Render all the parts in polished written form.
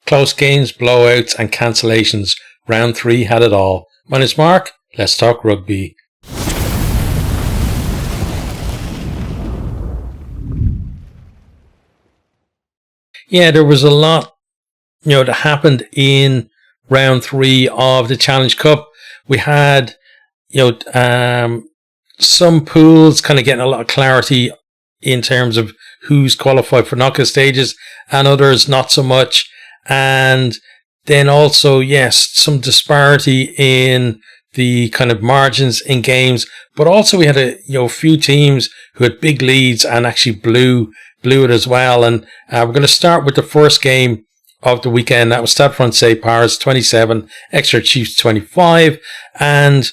Close games, blowouts and cancellations. Round 3 had it all. My name's Mark. Let's talk rugby. Yeah, there was a lot, that happened in round 3 of the Challenge Cup. We had, some pools kind of getting a lot of clarity in terms of who's qualified for knockout stages and others not so much. And then also, yes, some disparity in the kind of margins in games, but also we had a few teams who had big leads and actually blew it as well. And we're going to start with the first game of the weekend. That was Stade Francais Paris 27, Exeter Chiefs 25. And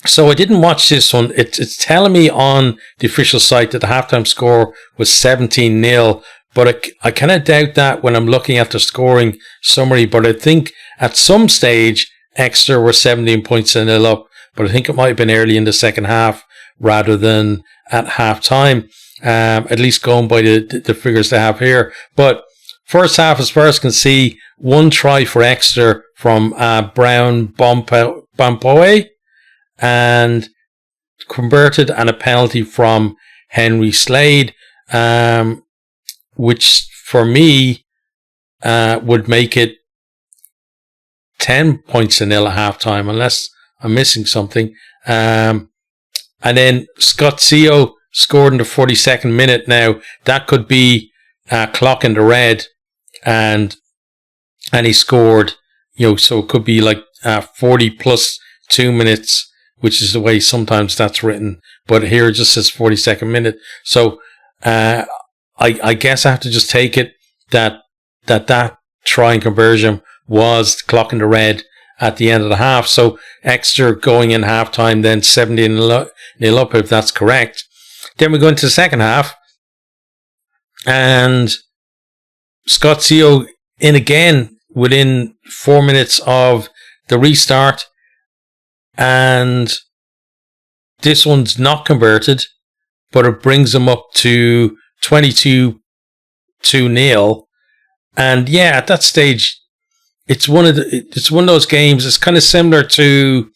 so I didn't watch this one. It's telling me on the official site that the halftime score was 17-0, but I kind of doubt that when I'm looking at the scoring summary. But I think at some stage Exeter were 17 points to 0 up, but I think it might have been early in the second half rather than at halftime. At least going by the figures they have here. But first half, as far as I can see, 1 try for Exeter from Brown Bampoe, and converted, and a penalty from Henry Slade, which for me would make it 10 points to 0 at halftime, unless I'm missing something. And then Scott Seo scored in the 42nd minute. Now that could be clock in the red, and he scored. So it could be like 40 plus 2 minutes, which is the way sometimes that's written. But here it just says 42nd minute. So I guess I have to just take it that try and conversion was clock in the red at the end of the half. So Exeter going in halftime then 17-0 up, if that's correct. Then we go into the second half, and Scott Seo in again within 4 minutes of the restart, and this one's not converted, but it brings them up to 22-0. And yeah, at that stage, it's one of those games. It's kind of similar to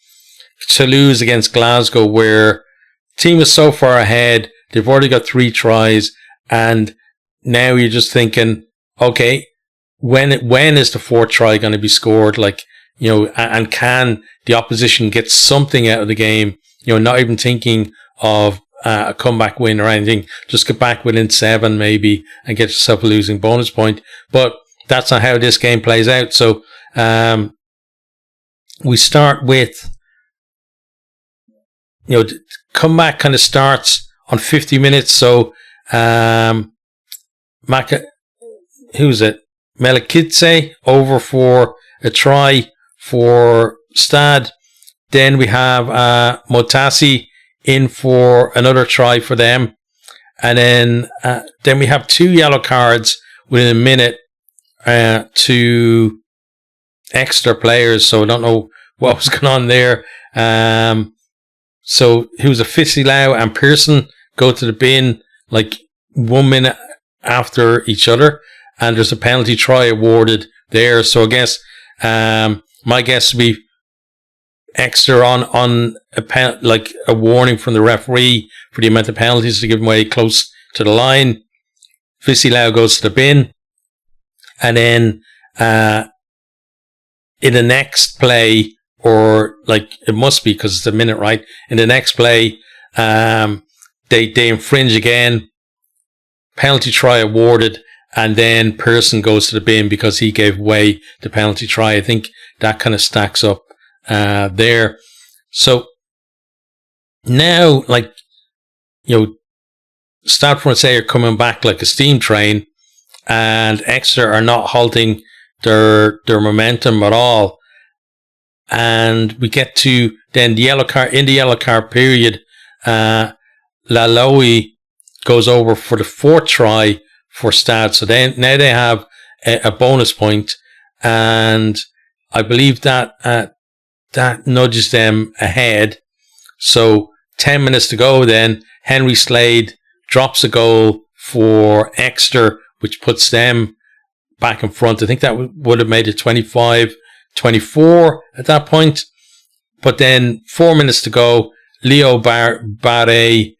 Toulouse against Glasgow, where the team is so far ahead. They've already got 3 tries, and now you're just thinking, okay, when is the 4th try going to be scored? And can the opposition get something out of the game? Not even thinking of a comeback win or anything. Just get back within 7 maybe and get yourself a losing bonus point. But that's not how this game plays out. So we start with, the comeback kind of starts on 50 minutes. So Melekitse over for a try for Stade. Then we have Motasi in for another try for them. And then we have 2 yellow cards within a minute to Exeter players. So I don't know what was going on there. So it was a Fissilau and Pearson go to the bin like 1 minute after each other, and there's a penalty try awarded there. So I guess my guess would be Exeter on a warning from the referee for the amount of penalties to give them away close to the line. Fissilau goes to the bin, and then in the next play, or it must be because it's a minute, right? In the next play, they infringe again, penalty try awarded, and then Pearson goes to the bin because he gave away the penalty try. I think that kind of stacks up there. So now, Stade Francais are coming back like a steam train, and Exeter are not halting their momentum at all. And we get to then the yellow card. In the yellow card period, Laloui goes over for the 4th try for Stade. So then now they have a bonus point, and I believe that that nudges them ahead. So 10 minutes to go. Then Henry Slade drops a goal for Exeter, which puts them back in front. I think that would have made it 25-24 at that point. But then 4 minutes to go, Leo Barre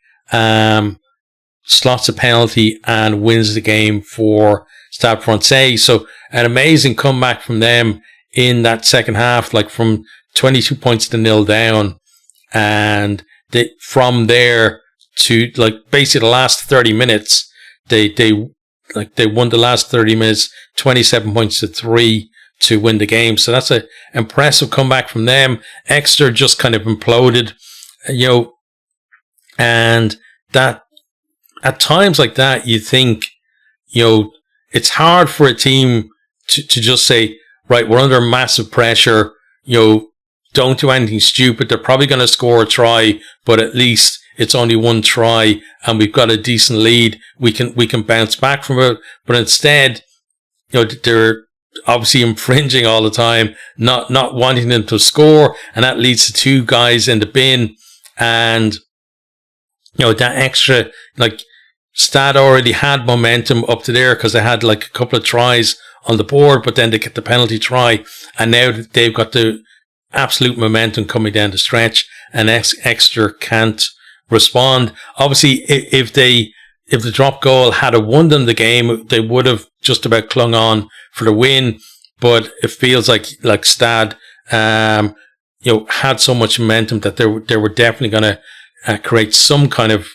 slots a penalty and wins the game for Stade Francais. So an amazing comeback from them in that second half, like from 22 points to 0 down. And from there to like basically the last 30 minutes, they won the last 30 minutes, 27 points to 3 to win the game. So that's an impressive comeback from them. Exeter just kind of imploded, and that at times like that, you think, it's hard for a team to just say, right, we're under massive pressure, don't do anything stupid. They're probably going to score a try, but at least it's only one try and we've got a decent lead. We can bounce back from it. But instead, they're obviously infringing all the time, not wanting them to score. And that leads to 2 guys in the bin. And, that extra, like, Stade already had momentum up to there because they had like a couple of tries on the board, but then they get the penalty try. And now they've got the absolute momentum coming down the stretch, and Exeter can't respond. Obviously, if the drop goal had won them the game, they would have just about clung on for the win. But it feels like Stade, had so much momentum that they were definitely going to create some kind of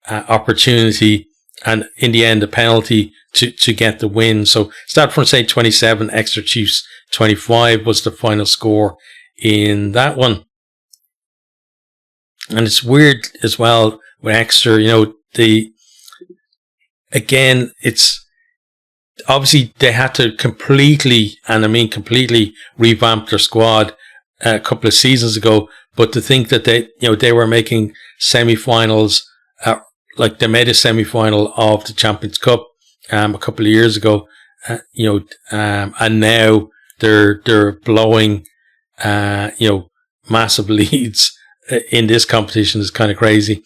opportunity, and in the end, a penalty to get the win. So Stade Francais 27, Exeter Chiefs 25 was the final score in that one. And it's weird as well with Exeter, it's obviously they had to completely revamp their squad a couple of seasons ago. But to think that they were making semi-finals, like they made a semi-final of the Champions Cup a couple of years ago, and now they're blowing, massive leads in this competition is kind of crazy.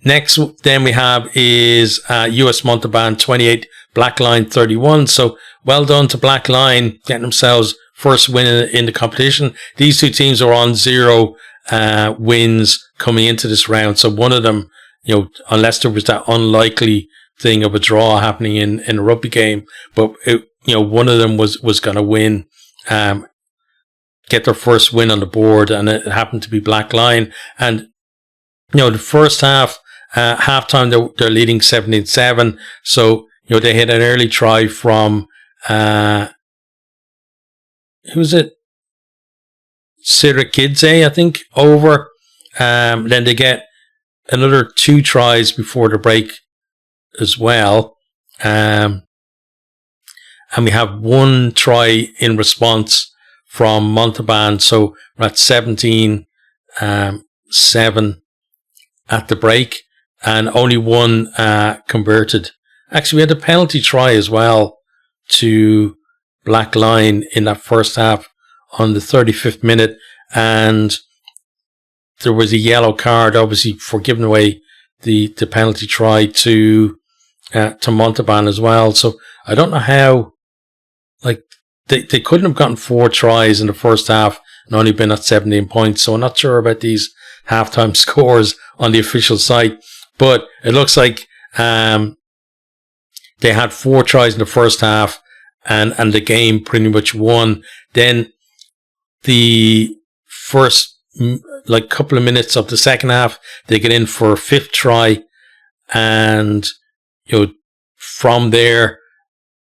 Next, then we have is US Montauban 28, Black Line 31. So well done to Black Line getting themselves first win in the competition. These 2 teams are on 0 wins coming into this round. So one of them, unless there was that unlikely thing of a draw happening in a rugby game, but one of them was going to win, get their first win on the board, and it happened to be Black Line. And the first halftime they're leading 17-7. So they hit an early try from who was it? Sirakidze, I think, over. Then they get another 2 tries before the break as well. And we have 1 try in response from Montauban. So we're at 17-7 at the break, and only 1 converted. Actually, we had a penalty try as well to Black Line in that first half on the 35th minute, and there was a yellow card, obviously, for giving away the penalty try to Montauban as well. So I don't know how, like, they couldn't have gotten 4 tries in the first half and only been at 17 points. So I'm not sure about these halftime scores on the official site, but it looks like they had 4 tries in the first half, and the game pretty much won. Then the first couple of minutes of the second half, they get in for a 5th try, and from there,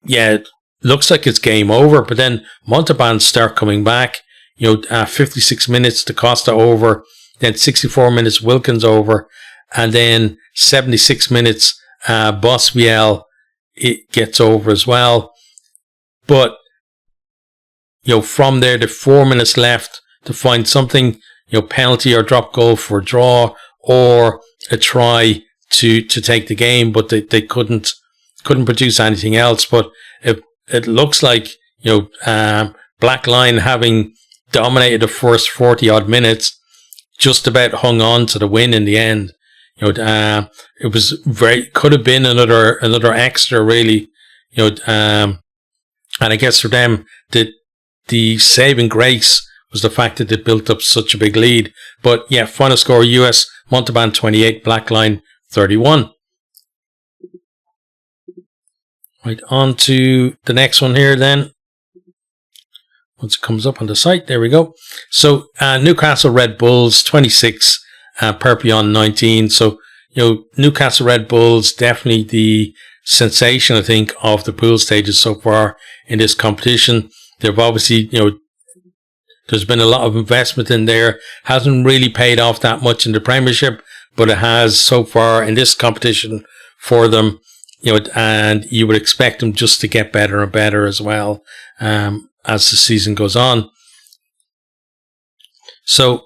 it looks like it's game over. But then Montauban start coming back. 56 minutes to Costa over, then 64 minutes Wilkins over, and then 76 minutes Boswiel it gets over as well. But from there, the 4 minutes left to find something, penalty or drop goal for a draw or a try to take the game, but they couldn't produce anything else. But it looks like Black Line, having dominated the first 40 odd minutes, just about hung on to the win in the end. It was could have been another Exeter really, And I guess for them, the saving grace was the fact that they built up such a big lead. But yeah, final score, US Montauban 28, Blackline 31. Right, on to the next one here then. Once it comes up on the site, there we go. So Newcastle Red Bulls 26, Perpignan 19. So, Newcastle Red Bulls, definitely the sensation, I think, of the pool stages so far in this competition. They've obviously, there's been a lot of investment in there. Hasn't really paid off that much in the Premiership, but it has so far in this competition for them. And you would expect them just to get better and better as well as the season goes on. So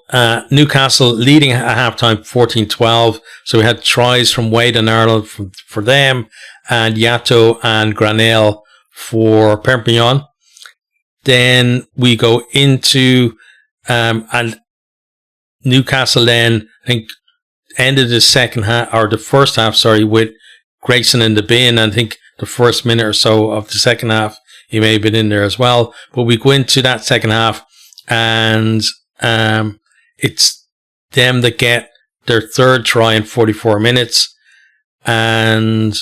Newcastle leading at halftime 14-12. So we had tries from Wade and Arnold for them, and Yato and Granel for Perpignan. Then we go into and Newcastle then, I think, ended the second half, or the first half, with Grayson in the bin. I think the first minute or so of the second half, he may have been in there as well. But we go into that second half, and it's them that get their third try in 44 minutes. And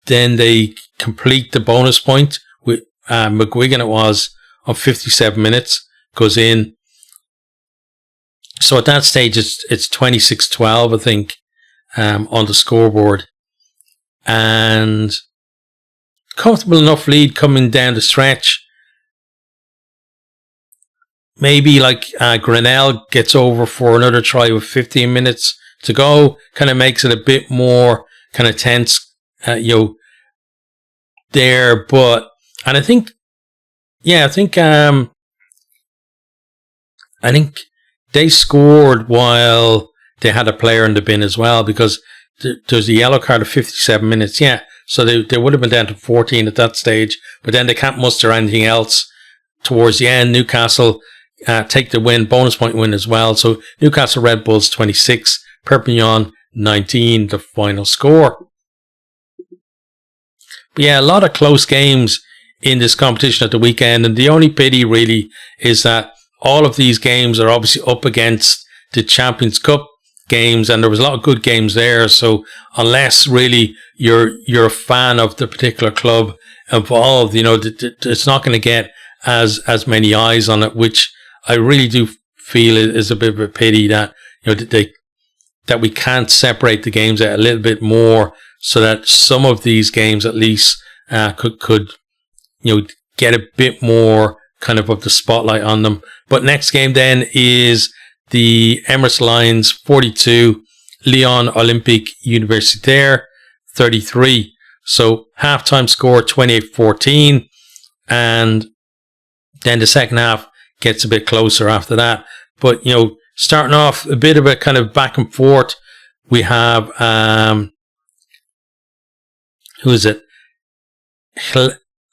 then they complete the bonus point with McGuigan, it was, on 57 minutes, goes in. So at that stage, it's 26-12, I think, on the scoreboard. And comfortable enough lead coming down the stretch. Maybe Granel gets over for another try with 15 minutes to go. Kind of makes it a bit more kind of tense, there. But, and I think they scored while they had a player in the bin as well, because there's a yellow card of 57 minutes. Yeah. So they would have been down to 14 at that stage, but then they can't muster anything else towards the end. Newcastle take the win, bonus point win as well. So Newcastle Red Bulls 26, Perpignan 19, the final score. But yeah, a lot of close games in this competition at the weekend, and the only pity really is that all of these games are obviously up against the Champions Cup games, and there was a lot of good games there. So unless really you're a fan of the particular club involved, it's not going to get as many eyes on it, which I really do feel is a bit of a pity that that we can't separate the games out a little bit more, so that some of these games at least could get a bit more kind of the spotlight on them. But next game then is the Emirates Lions 42, Lyon Olympique Universitaire 33. So halftime score 28-14, and then the second half gets a bit closer after that. But starting off a bit of a kind of back and forth, we have who is it?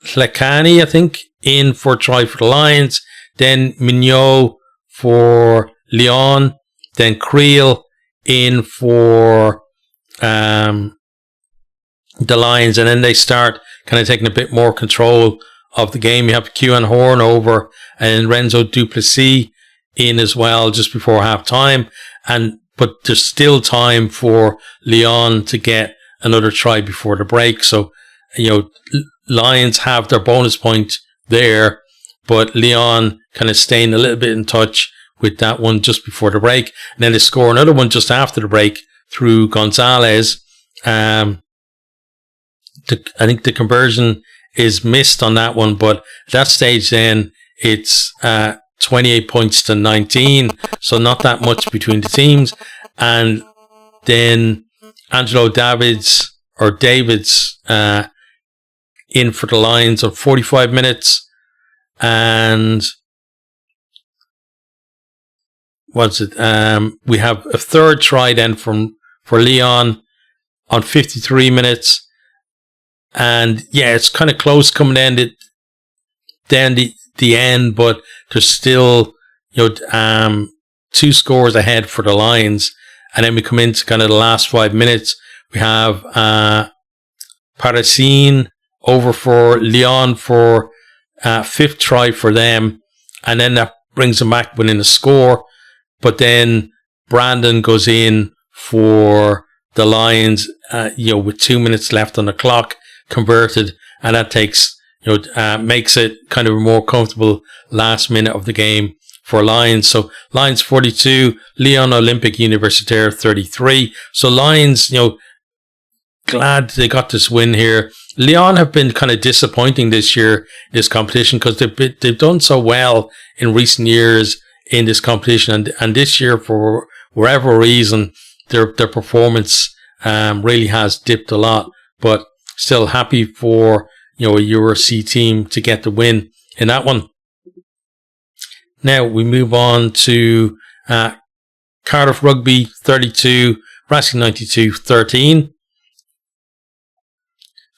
Hlekani, I think, in for a try for the Lions. Then Mignot for Lyon. Then Creel in for the Lions. And then they start kind of taking a bit more control of the game. You have Kieran Horn over and Renzo Duplessis in as well just before half time. But there's still time for Lyon to get another try before the break. So, Lions have their bonus point there, but Lyon kind of staying a little bit in touch with that one just before the break. And then they score another one just after the break through Gonzalez. I think the conversion is missed on that one, but at that stage then it's 28 points to 19, so not that much between the teams. And then Angelo Davids in for the Lions on 45 minutes. And we have a third try then for Lyon on 53 minutes. And yeah, it's kind of close coming down the end, but there's still two scores ahead for the Lions. And then we come into kind of the last 5 minutes. We have Parasin over for Lyon for 5th try for them. And then that brings them back within a score. But then Brandon goes in for the Lions, with 2 minutes left on the clock, converted. And that takes, makes it kind of a more comfortable last minute of the game for Lions. So Lions 42, Lyon Olympique Universitaire 33. So Lions, glad they got this win here. Lyon have been kind of disappointing this year, this competition, because they've done so well in recent years in this competition, and this year, for whatever reason, their performance really has dipped a lot. But still happy for a Euro C team to get the win in that one. Now we move on to Cardiff Rugby 32, Racing 92 13.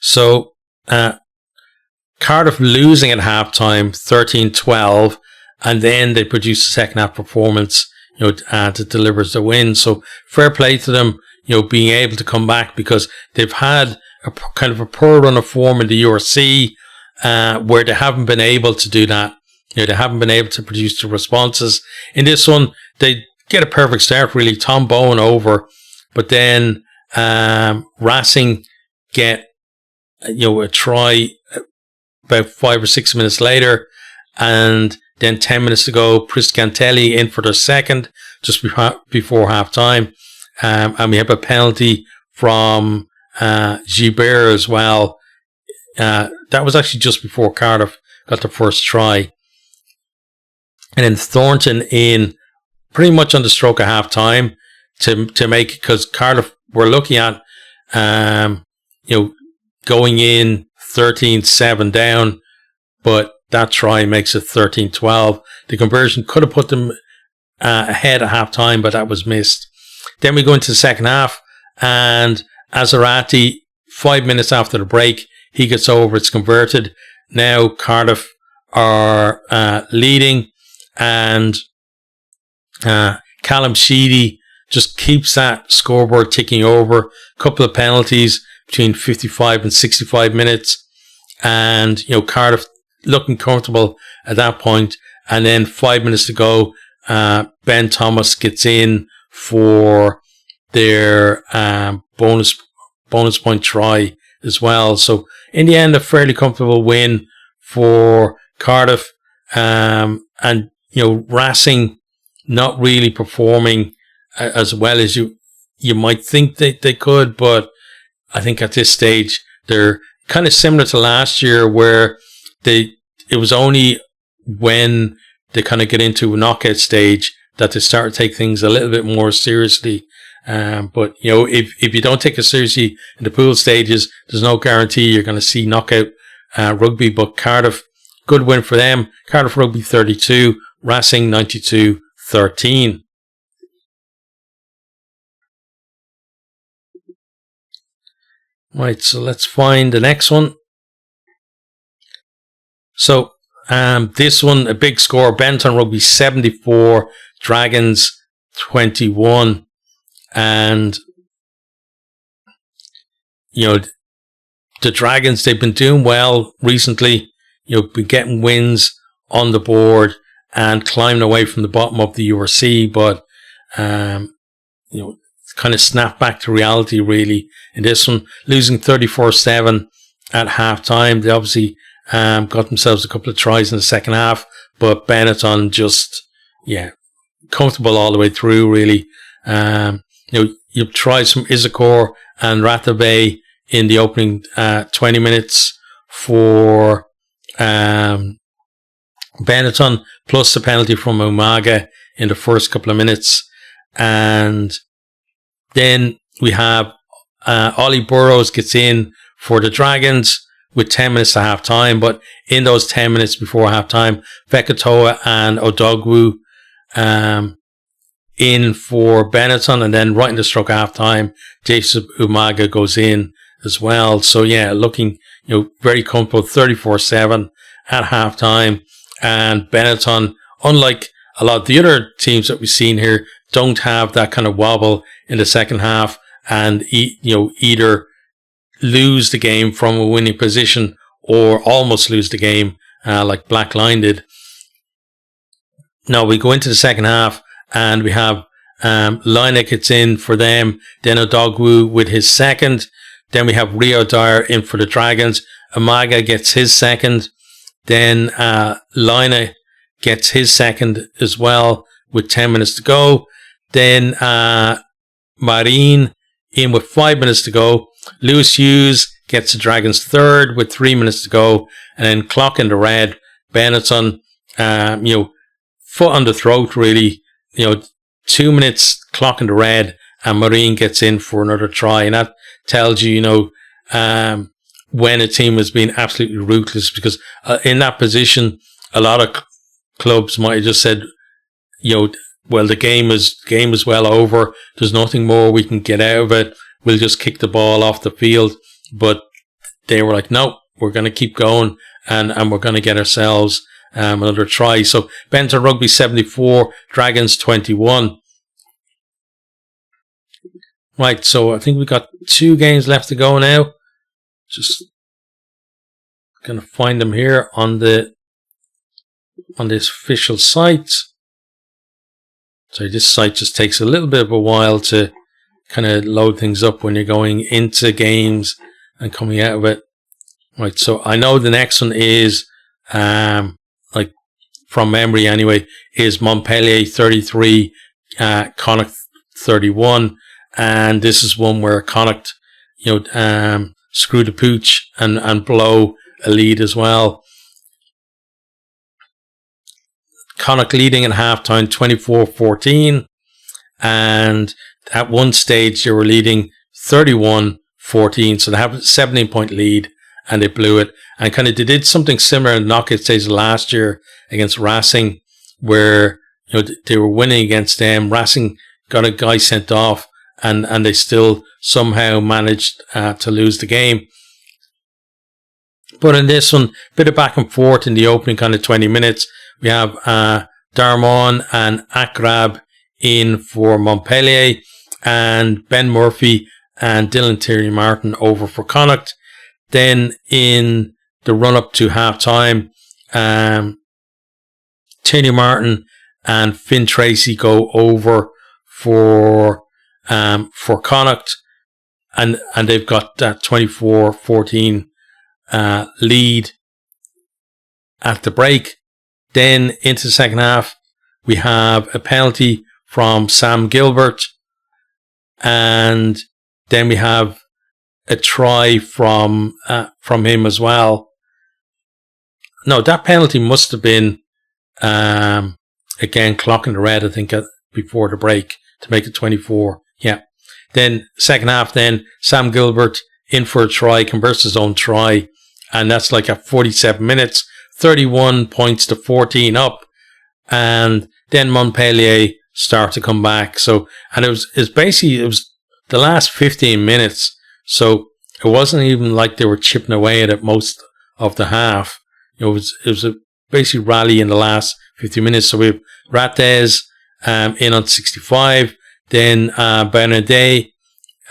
So, Cardiff losing at halftime, 13-12, and then they produce a second half performance, that delivers the win. So, fair play to them, being able to come back, because they've had a kind of a poor run of form in the URC, where they haven't been able to do that. They haven't been able to produce the responses. In this one, they get a perfect start, really. Tom Bowen over, but then, Racing get a try about 5 or 6 minutes later, and then 10 minutes to go, Priscantelli in for their second just before half time, and we have a penalty from Zebre as well. That was actually just before Cardiff got the first try, and then Thornton in pretty much on the stroke of half time to make it, because Cardiff were looking at going in 13-7 down, but that try makes it 13-12. The conversion could have put them ahead at half time, but that was missed. Then we go into the second half, and Azarati, 5 minutes after the break, he gets over, it's converted. Now Cardiff are leading, and Callum Sheedy just keeps that scoreboard ticking over. A couple of penalties between 55 and 65 minutes, and Cardiff looking comfortable at that point. And then 5 minutes to go, Ben Thomas gets in for their bonus point try as well. So in the end, a fairly comfortable win for Cardiff, and Racing not really performing as well as you might think they could, but I think at this stage they're kind of similar to last year, where it was only when they kind of get into a knockout stage that they start to take things a little bit more seriously. But if you don't take it seriously in the pool stages, there's no guarantee you're going to see knockout rugby. But Cardiff, good win for them. Cardiff Rugby 32, Racing 92-13. Right, so let's find the next one. So, this one, a big score. Benetton Rugby 74, Dragons 21. And, the Dragons, they've been doing well recently. Been getting wins on the board and climbing away from the bottom of the URC. But, kind of snapped back to reality, really, in this one, losing 34-7 at half time. They obviously got themselves a couple of tries in the second half, but Benetton just comfortable all the way through, really. You've tried some Issacore and Rathabay in the opening 20 minutes for Benetton, plus the penalty from Umaga in the first couple of minutes. And then we have Ollie Burrows gets in for the Dragons with 10 minutes to half time, but in those 10 minutes before half time, Fekatoa and Odogwu in for Benetton, and then right in the stroke of half time, Jason Umaga goes in as well. So looking very comfortable, 34-7 at half time. And Benetton, unlike a lot of the other teams that we've seen here, don't have that kind of wobble in the second half and either lose the game from a winning position or almost lose the game, like Black Line did. Now we go into the second half, and we have Lyon gets in for them, then Odogwu with his second. Then we have Rio Dyer in for the Dragons. Amaga gets his second. Then Lyon gets his second as well with 10 minutes to go. Then Marine in with 5 minutes to go. Lewis Hughes gets the Dragons third with 3 minutes to go. And then clock in the red. Benetton, foot on the throat, really. 2 minutes, clock in the red, and Marine gets in for another try. And that tells you, when a team has been absolutely ruthless, because in that position, a lot of clubs might have just said, well, the game is well over. There's nothing more we can get out of it. We'll just kick the ball off the field. But they were like, no, we're going to keep going, and we're going to get ourselves another try. So Benetton Rugby 74, Dragons 21. Right, so I think we got 2 games left to go now. Just gonna find them here on this official site. So this site just takes a little bit of a while to kind of load things up when you're going into games and coming out of it. Right, so I know the next one is like from memory anyway, is Montpellier 33, Connacht 31. And this is one where Connacht, screw the pooch and blow a lead as well. Connacht leading at halftime 24-14. And at one stage they were leading 31-14. So they have a 17-point lead and they blew it. And kind of they did something similar in the knockout stage last year against Racing, where they were winning against them. Racing got a guy sent off, and they still somehow managed to lose the game. But in this one, a bit of back and forth in the opening kind of 20 minutes. We have Darmon and Akrab in for Montpellier, and Ben Murphy and Dylan Terry Martin over for Connacht. Then in the run-up to half-time, Terry Martin and Finn Tracy go over for Connacht, and they've got that 24-14 lead at the break. Then into the second half, we have a penalty from Sam Gilbert, and then we have a try from him as well. No, that penalty must have been again clocking the red, I think, before the break to make it 24. Yeah. Then second half, then Sam Gilbert in for a try, converts his own try, and that's like at 47 minutes, 31 points to 14 up, and then Montpellier start to come back. So, and it was the last 15 minutes, so it wasn't even like they were chipping away at it most of the half. It was a basically rally in the last 50 minutes. So we have Ratez in on 65, then Bernardet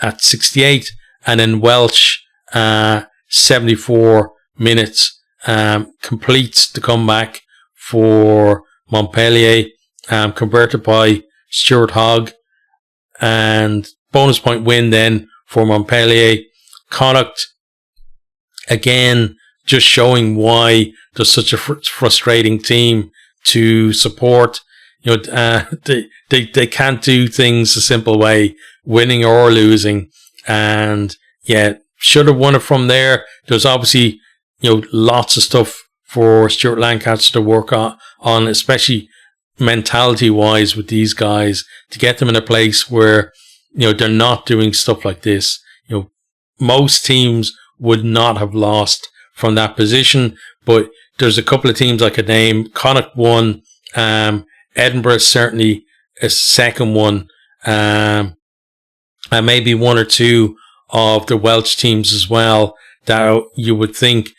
at 68, and then Welch 74 minutes completes the comeback for Montpellier, converted by Stuart Hogg, and bonus point win then for Montpellier. Connacht again just showing why there's such a frustrating team to support. They can't do things a simple way, winning or losing, and yeah, should have won it from there. There's obviously lots of stuff for Stuart Lancaster to work on, especially mentality wise with these guys, to get them in a place where they're not doing stuff like this. Most teams would not have lost from that position, but there's a couple of teams I could name. Connacht won, Edinburgh certainly a second one, and maybe one or two of the Welsh teams as well, that you would think,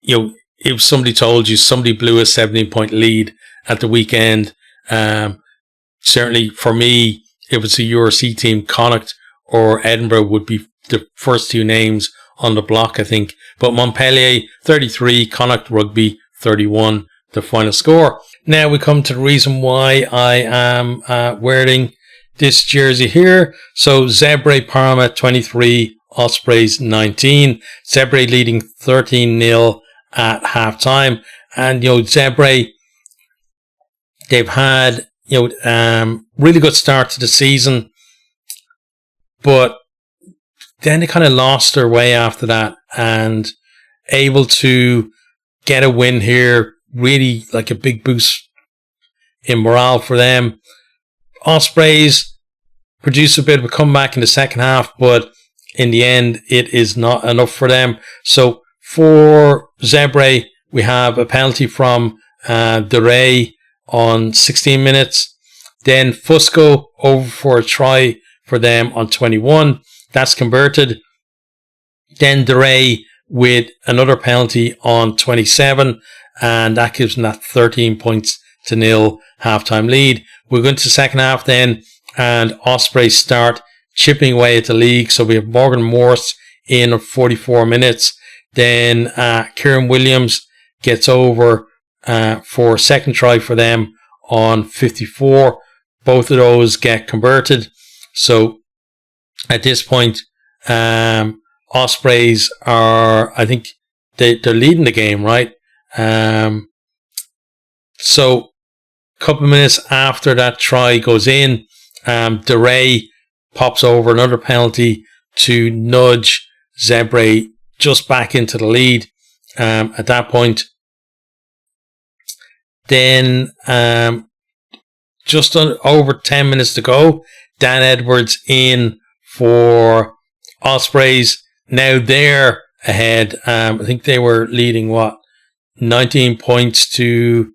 if somebody told you somebody blew a 17-point lead at the weekend, certainly for me, if it's a URC team, Connacht or Edinburgh would be the first two names on the block, I think. But Montpellier 33, Connacht Rugby 31, the final score. Now we come to the reason why I am wearing this jersey here. So Zebre Parma 23, Ospreys 19. Zebre leading 13-0 at half time. And, Zebre, they've had, really good start to the season. But then they kind of lost their way after that, and able to get a win here, really like a big boost in morale for them. Ospreys produced a bit of a comeback in the second half, but in the end, it is not enough for them. So for Zebre, we have a penalty from Duray on 16 minutes. Then Fusco over for a try for them on 21. That's converted. Then Duray with another penalty on 27, and that gives them that 13 points to nil halftime lead. We're going to the second half then, and Ospreys start chipping away at the league. So we have Morgan Morse in 44 minutes. Then Kieran Williams gets over for a second try for them on 54. Both of those get converted. So at this point, Ospreys are, I think, they're leading the game, right? So a couple of minutes after that try goes in, Duray pops over another penalty to nudge Zebre just back into the lead at that point. Then just over 10 minutes to go, Dan Edwards in for Ospreys. Now they're ahead. I think they were leading 19 points to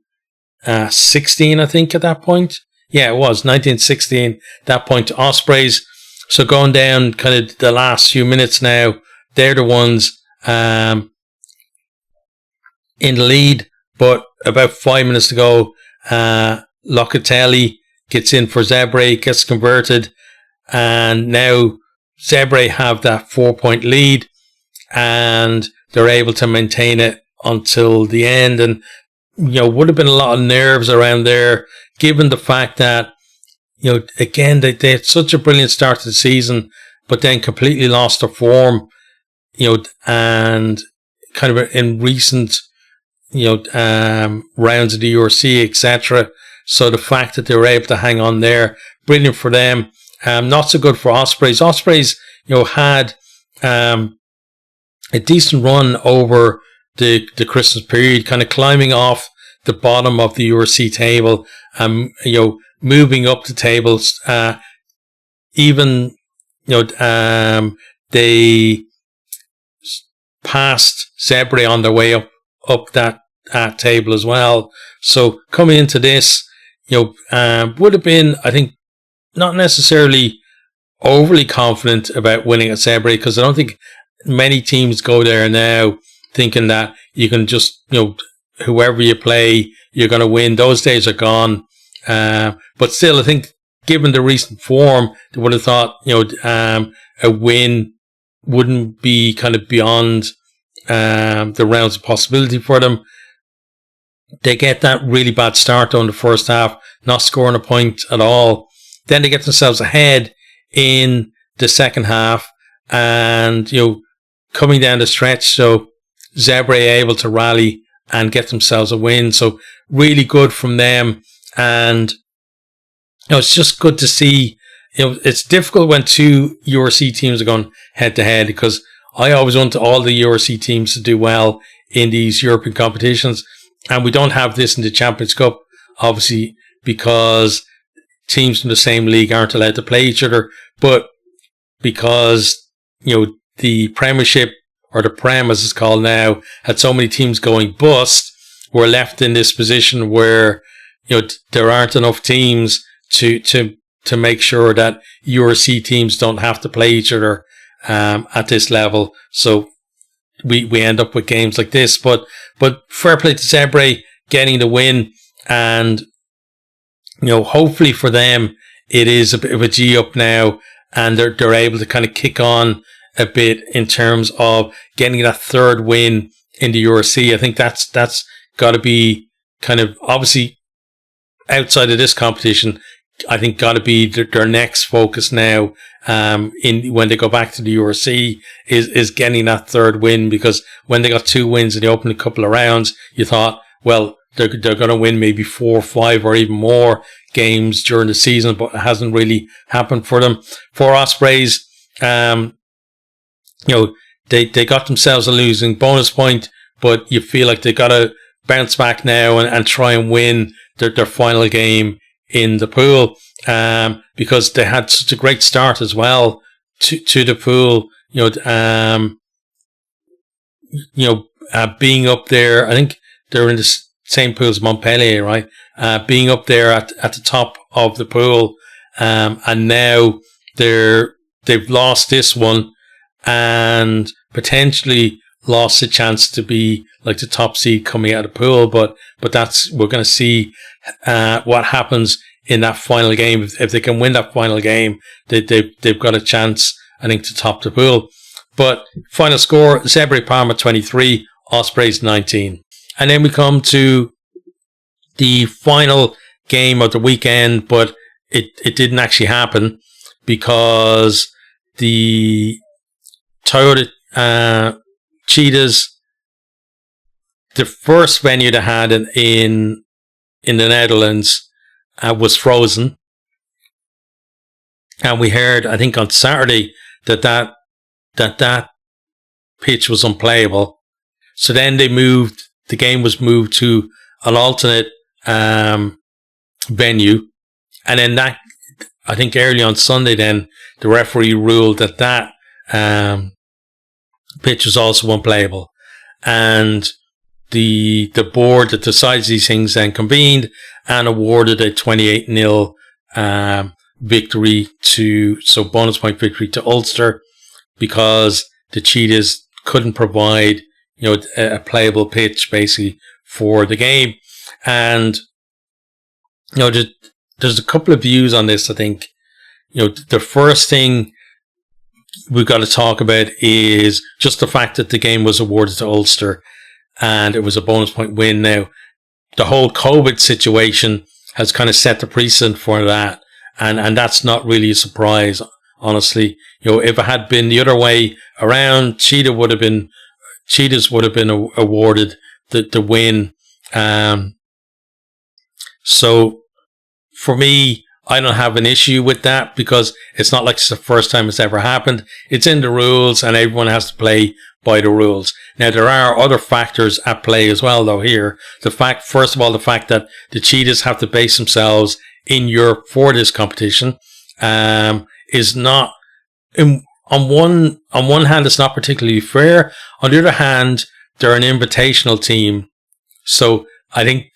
16, I think, at that point. Yeah, it was 19-16 at that point to Ospreys. So going down kind of the last few minutes now, they're the ones in the lead. But about 5 minutes to go, Locatelli gets in for Zebre, gets converted, and now Zebre have that 4-point lead, and they're able to maintain it until the end. And would have been a lot of nerves around there, given the fact that again they had such a brilliant start to the season, but then completely lost their form, and kind of in recent rounds of the URC, etc. So the fact that they were able to hang on there, brilliant for them. Not so good for Ospreys. Ospreys, had a decent run over the Christmas period, kind of climbing off the bottom of the URC table, moving up the tables. Even they passed Zebre on their way up that table as well. So coming into this, would have been, I think, not necessarily overly confident about winning at Zebre, because I don't think many teams go there now thinking that you can just, whoever you play, you're going to win. Those days are gone. But still, I think given the recent form, they would have thought, a win wouldn't be kind of beyond the realms of possibility for them. They get that really bad start on the first half, not scoring a point at all. Then they get themselves ahead in the second half, and coming down the stretch, so Zebre able to rally and get themselves a win. So really good from them, and it's just good to see. It's difficult when two URC teams are going head to head, because I always want all the URC teams to do well in these European competitions, and we don't have this in the Champions Cup, obviously, because teams from the same league aren't allowed to play each other. But because the Premiership, or the Prem as it's called now, had so many teams going bust, we're left in this position where there aren't enough teams to make sure that URC teams don't have to play each other at this level. So we end up with games like this. But fair play to Zebre getting the win, and hopefully for them it is a bit of a G up now, and they're able to kind of kick on a bit in terms of getting that third win in the URC. I think that's got to be kind of, obviously outside of this competition, I think got to be their next focus now. When they go back to the URC is getting that third win, because when they got 2 wins in the opening couple of rounds, you thought, well, they're going to win maybe 4 or 5 or even more games during the season, but it hasn't really happened for them. For Ospreys, they got themselves a losing bonus point, but you feel like they got to bounce back now and try and win their final game in the pool, because they had such a great start as well to the pool. Being up there, I think they're in the same pool as Montpellier, right? Being up there at the top of the pool, and now they've lost this one and potentially lost a chance to be like the top seed coming out of the pool. But we're going to see what happens in that final game. If they can win that final game, they've got a chance, I think, to top the pool. But final score: Zebre Parma 23, Ospreys 19. And then we come to the final game of the weekend, but it didn't actually happen because the Toyota Cheetahs, the first venue they had in the Netherlands, was frozen. And we heard, I think on Saturday, that pitch was unplayable. So then the game was moved to an alternate venue. And then I think early on Sunday, then the referee ruled that pitch was also unplayable. And the board that decides these things then convened and awarded a 28-0 victory bonus point victory to Ulster, because the Cheetahs couldn't provide a playable pitch basically for the game. And there's a couple of views on this. I think the first thing we've got to talk about is just the fact that the game was awarded to Ulster and it was a bonus point win. Now, the whole COVID situation has kind of set the precedent for that, and that's not really a surprise, honestly. If it had been the other way around, Cheetahs would have been awarded the win. So for me, I don't have an issue with that, because it's not like it's the first time it's ever happened. It's in the rules and everyone has to play by the rules. Now, there are other factors at play as well, though, here. First of all, the fact that the Cheetahs have to base themselves in Europe for this competition, is not, on one hand, it's not particularly fair. On the other hand, they're an invitational team. So I think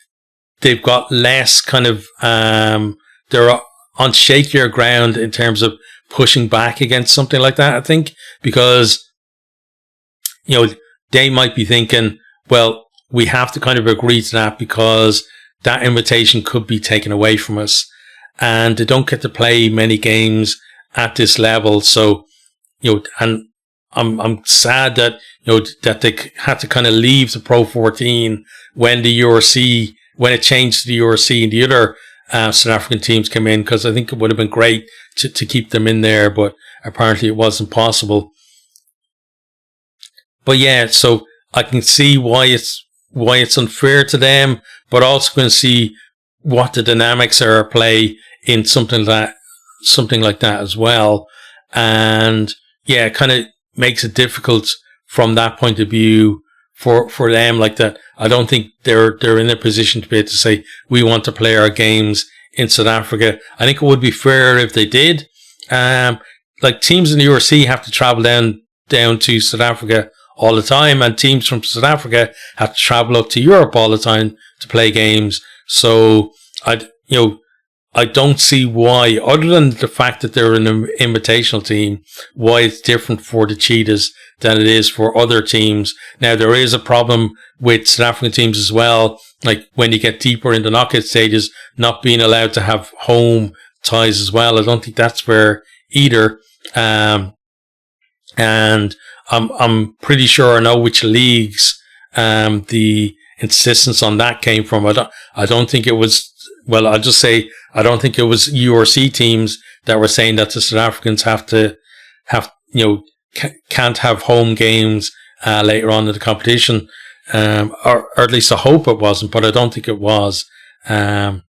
they've got less kind of, they're on shakier ground in terms of pushing back against something like that, I think, because, they might be thinking, well, we have to kind of agree to that because that invitation could be taken away from us, and they don't get to play many games at this level. So, and I'm sad that, that they had to kind of leave the Pro 14 when when it changed to the URC and the other South African teams came in, because I think it would have been great to keep them in there, but apparently it wasn't possible. But yeah, so I can see why it's unfair to them, but also can see what the dynamics are at play in something like that as well. And yeah, it kind of makes it difficult from that point of view for them, like that. I don't think they're in a position to be able to say, we want to play our games in South Africa. I think it would be fair if they did. Like, teams in the URC have to travel down to South Africa all the time, and teams from South Africa have to travel up to Europe all the time to play games. So I don't see why, other than the fact that they're an invitational team, why it's different for the Cheetahs than it is for other teams. Now, there is a problem with South African teams as well, like when you get deeper in the knockout stages, not being allowed to have home ties as well. I don't think that's fair either. And I'm pretty sure I know which leagues the insistence on that came from. I don't think it was, well, I'll just say I don't think it was URC teams that were saying that the South Africans can't have home games later on in the competition, or at least I hope it wasn't, but I don't think it was. I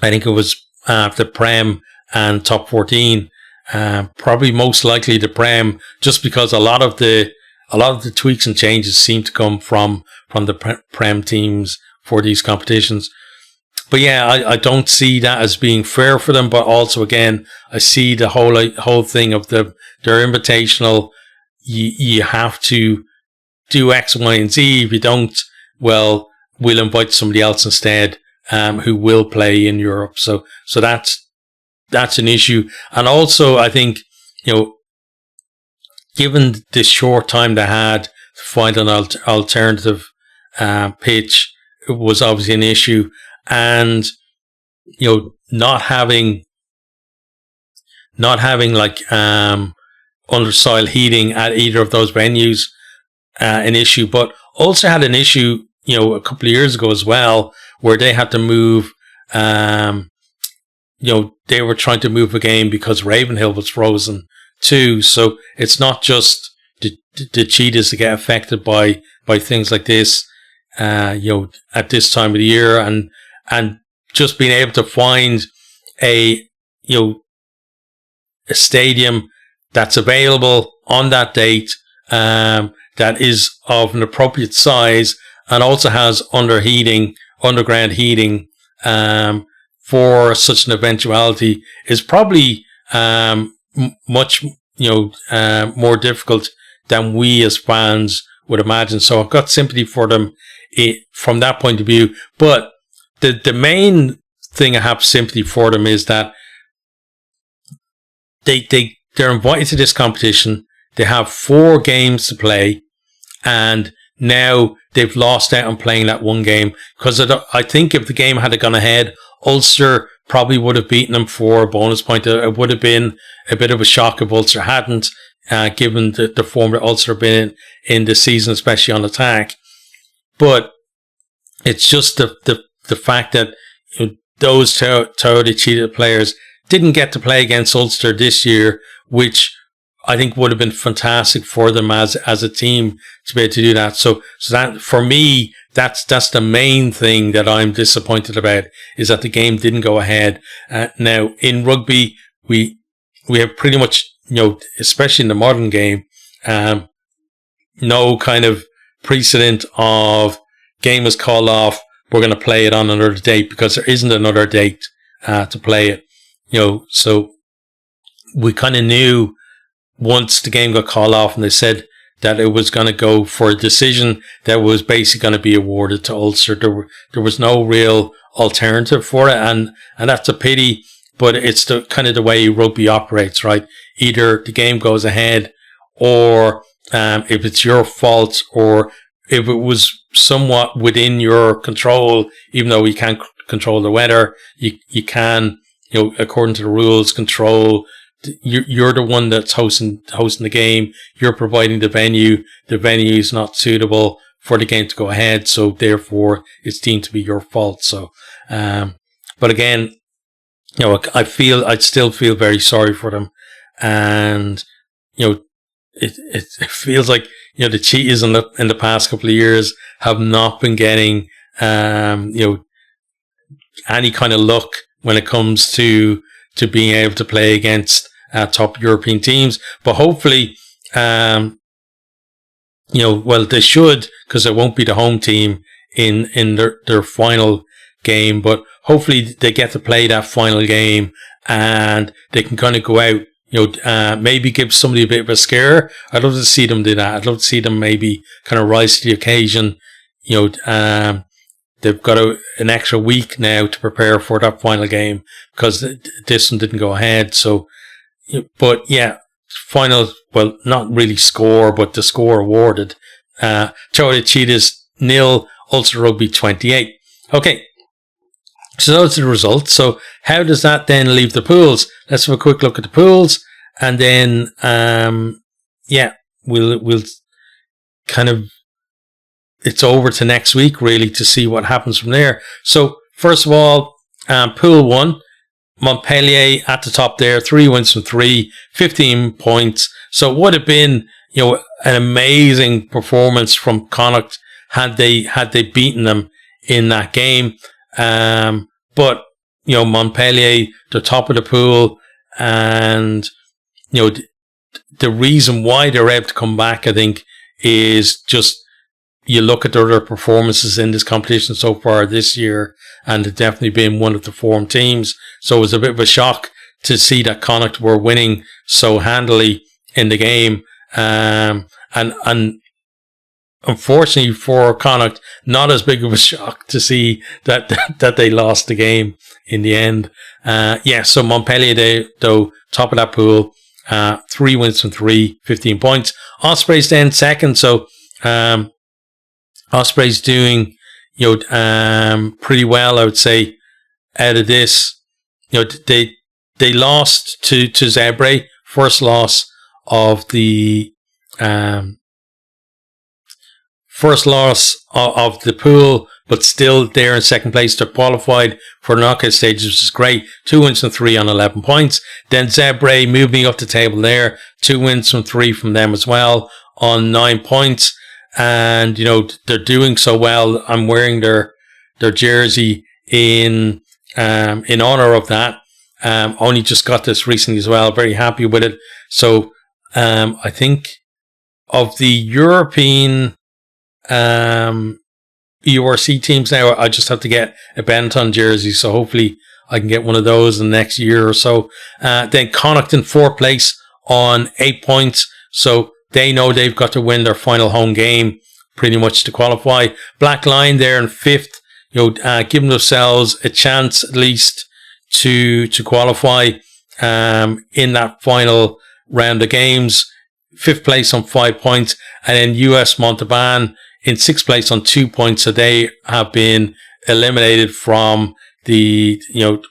think it was the Prem and top 14. Probably most likely the Prem, just because a lot of the tweaks and changes seem to come from the Prem teams for these competitions. But yeah, I don't see that as being fair for them. But also, again, I see the whole thing of their invitational. You have to do X, Y, and Z. If you don't, well, we'll invite somebody else instead, who will play in Europe. So that's an issue. And also, I think, given the short time they had to find an alternative pitch, it was obviously an issue. And, not having like undersoil heating at either of those venues, an issue. But also had an issue, a couple of years ago as well, where they had to move. They were trying to move a game because Ravenhill was frozen too. So it's not just the Cheetahs that get affected by things like this, at this time of the year, and just being able to find a stadium that's available on that date, that is of an appropriate size and also has underground heating, for such an eventuality is probably much more difficult than we as fans would imagine. So I've got sympathy for them from that point of view. But the main thing I have sympathy for them is that they're invited to this competition. They have 4 games to play, and now they've lost out on playing that one game. Because I think if the game had gone ahead, Ulster probably would have beaten them for a bonus point. It would have been a bit of a shock if Ulster hadn't, given the form that Ulster have been in this season, especially on attack. But it's just the fact that those Toyota Cheetah players didn't get to play against Ulster this year, which I think would have been fantastic for them as a team to be able to do that. So that, for me, that's the main thing that I'm disappointed about, is that the game didn't go ahead. Now in rugby, we have pretty much, especially in the modern game, no kind of precedent of game was called off, we're going to play it on another date, because there isn't another date to play it. So we kind of knew once the game got called off and they said that it was going to go for a decision that was basically going to be awarded to Ulster. There was no real alternative for it, and that's a pity. But it's the kind of the way rugby operates, right? Either the game goes ahead, or if it's your fault, or if it was somewhat within your control, even though you can't control the weather, you can, according to the rules, control. You're the one that's hosting the game. You're providing the venue. The venue is not suitable for the game to go ahead, so therefore it's deemed to be your fault. So, but again, I still feel very sorry for them, and it feels like the Cheetahs in the past couple of years have not been getting any kind of luck when it comes to being able to play against top European teams. But hopefully, well, they should, because it won't be the home team in their final game. But hopefully they get to play that final game and they can kind of go out, maybe give somebody a bit of a scare. I'd love to see them do that. I'd love to see them maybe kind of rise to the occasion. They've got an extra week now to prepare for that final game, because this one didn't go ahead. So, but yeah, final, well, not really score, but the score awarded. Toyota Cheetahs 0, Ulster Rugby 28. Okay, so those are the results. So how does that then leave the pools? Let's have a quick look at the pools. And then, we'll kind of, it's over to next week really to see what happens from there. So first of all, Pool 1, Montpellier at the top there, 3 wins from 3, 15 points. So it would have been, an amazing performance from Connacht had they beaten them in that game. But, Montpellier, they're top of the pool, and, the reason why they're able to come back, I think, is just, you look at their performances in this competition so far this year, and they've definitely been one of the form teams. So it was a bit of a shock to see that Connacht were winning so handily in the game. And unfortunately for Connacht, not as big of a shock to see that they lost the game in the end. So Montpellier, though, top of that pool, 3 wins from 3, 15 points. Ospreys then second, so Ospreys doing, pretty well, I would say, out of this. They lost to Zebre, first loss of the pool, but still they're in second place. They're qualified for the knockout stages, which is great. 2 wins from 3 on 11 points. Then Zebre moving up the table there, 2 wins from 3 from them as well on 9 points. And, they're doing so well. I'm wearing their jersey in honor of that. Only just got this recently as well. Very happy with it. So, I think of the European, URC teams now, I just have to get a Benetton jersey. So hopefully I can get one of those in the next year or so. Then Connacht in 4th place on 8 points. So they know they've got to win their final home game pretty much to qualify. Black Lion there in 5th, giving themselves a chance at least to qualify in that final round of games. 5th place on 5 points. And then US Montauban in 6th place on 2 points. So they have been eliminated from the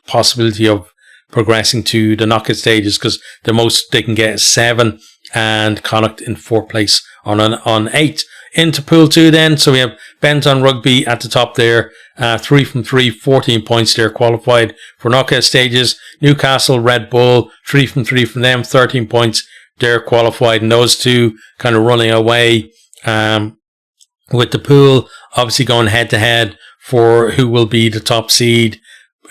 possibility of progressing to the knockout stages, because the most they can get is 7. And Connacht in 4th place on 8. Into Pool 2 then, so we have Benetton Rugby at the top there, 3 from 3, 14 points there, qualified for knockout stages. Newcastle Red Bull, 3 from 3 from them, 13 points, they're qualified, and those two kind of running away with the pool, obviously going head to head for who will be the top seed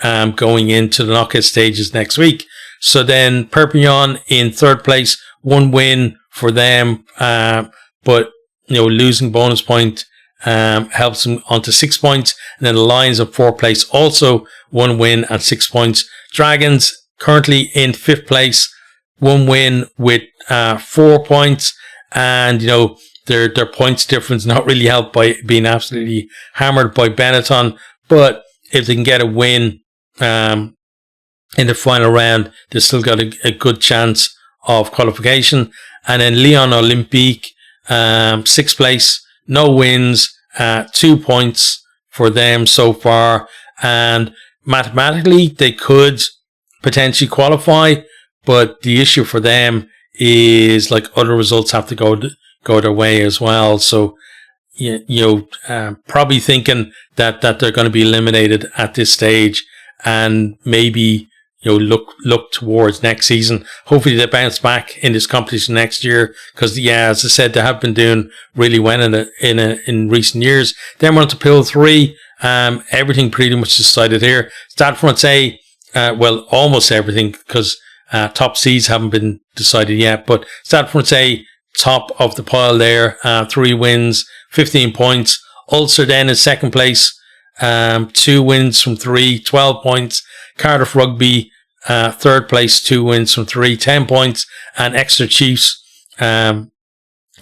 going into the knockout stages next week. So then Perpignan in 3rd place, 1 win for them, but losing bonus point helps them onto 6 points. And then the Lions in 4th place, also 1 win and 6 points. Dragons currently in 5th place, 1 win with 4 points, and their points difference not really helped by being absolutely hammered by Benetton. But if they can get a win in the final round, they've still got a good chance of qualification. And then Lyon Olympique, 6th place, no wins, 2 points for them so far. And mathematically, they could potentially qualify, but the issue for them is other results have to go their way as well. So, probably thinking that they're going to be eliminated at this stage, and maybe look towards next season. Hopefully they bounce back in this competition next year, because as I said, they have been doing really well in recent years. Then we're on to Pool 3. Everything pretty much decided here. Stade Francais, almost everything, because top seeds haven't been decided yet. But Stade Francais, top of the pile there, 3 wins, 15 points. Ulster then in 2nd place, 2 wins from 3, 12 points. Cardiff Rugby, 3rd place, 2 wins from 3, 10 points. And Exeter Chiefs in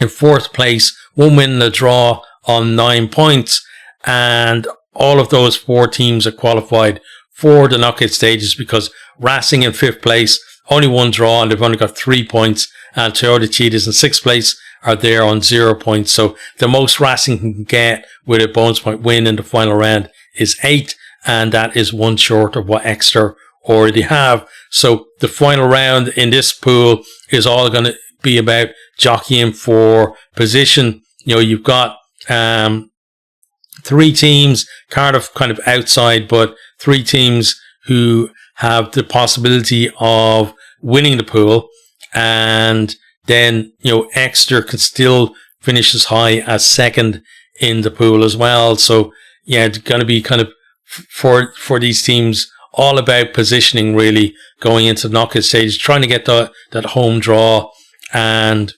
4th place, 1 win and a draw on 9 points. And all of those 4 teams are qualified for the knockout stages, because Racing in 5th place, only 1 draw, and they've only got 3 points. And Toyota Cheetahs in 6th place are there on 0 points. So the most Racing can get with a bonus point win in the final round is 8. And that is 1 short of what Exeter or they have. So the final round in this pool is all going to be about jockeying for position. You know, you've got 3 teams, Cardiff kind of outside, but 3 teams who have the possibility of winning the pool. And then, you know, Exeter could still finish as high as second in the pool as well. So yeah, it's going to be kind of for these teams all about positioning, really, going into the knockout stage, trying to get that home draw, and,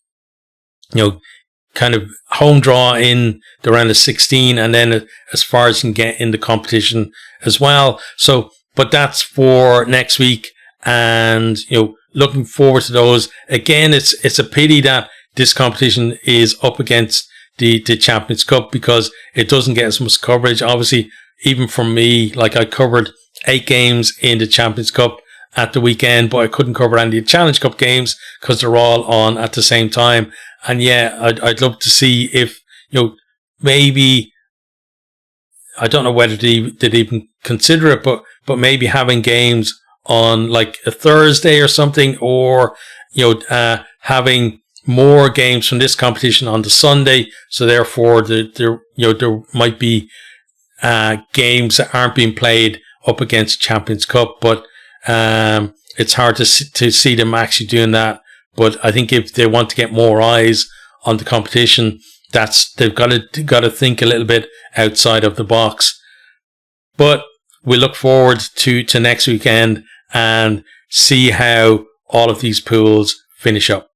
you know, kind of home draw in the round of 16, and then as far as you can get in the competition as well. So, but that's for next week, and, you know, looking forward to those. Again, it's a pity that this competition is up against the Champions Cup, because it doesn't get as much coverage. Obviously, even for me, like, I covered 8 games in the Champions Cup at the weekend, but I couldn't cover any of the Challenge Cup games because they're all on at the same time. And yeah, I'd love to see if, you know, maybe, I don't know whether they'd even consider it, but maybe having games on like a Thursday or something, or, you know, having more games from this competition on the Sunday. So therefore, there might be games that aren't being played up against Champions Cup, but it's hard to see them actually doing that. But I think if they want to get more eyes on the competition, they've got to think a little bit outside of the box. But we look forward to next weekend and see how all of these pools finish up.